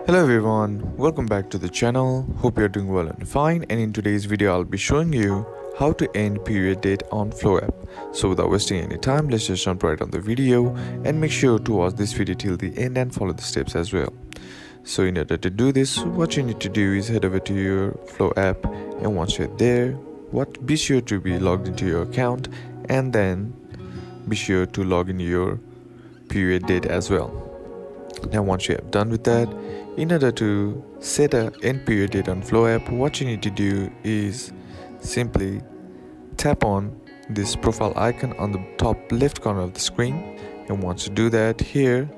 Hello everyone, welcome back to the channel. Hope you're doing well and fine, and in today's video I'll be showing you how to end period date on Flow app. So without wasting any time, let's just jump right on the video and make sure to watch this video till the end and follow the steps as well. So in order to do this, what you need to do is head over to your Flow app, and once you're there, be sure to be logged into your account, and then be sure to log in your period date as well. Now once you have done with that, in order to set a end period date on Flow app, what you need to do is simply tap on this profile icon on the top left corner of the screen, and once you do that, here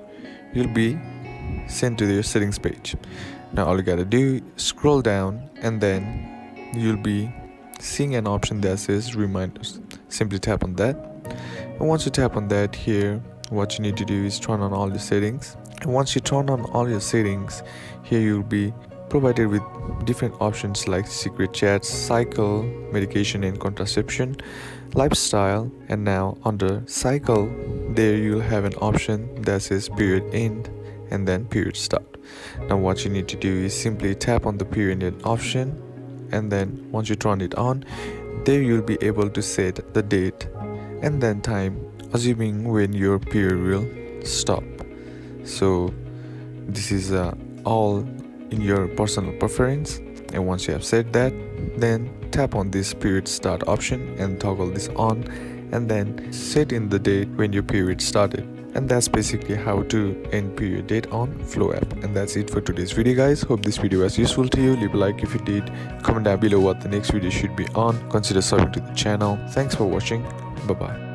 you'll be sent to your settings page. Now all you gotta do is scroll down, and then you'll be seeing an option that says reminders. Simply tap on that, and once you tap on that, here what you need to do is turn on all your settings. And once you turn on all your settings, here you'll be provided with different options like secret chats, cycle, medication and contraception, lifestyle, and now under cycle there you'll have an option that says period end and then period start. Now what you need to do is simply tap on the period end option, and then once you turn it on, there you'll be able to set the date and then time, assuming when your period will stop. So this is all in your personal preference, and once you have set that, then tap on this period start option and toggle this on, and then set in the date when your period started. And that's basically how to end period date on Flow app. And that's it for today's video, guys. Hope this video was useful to you. Leave a like if you did, comment down below what the next video should be on, consider subscribing to the channel. Thanks for watching. Bye bye.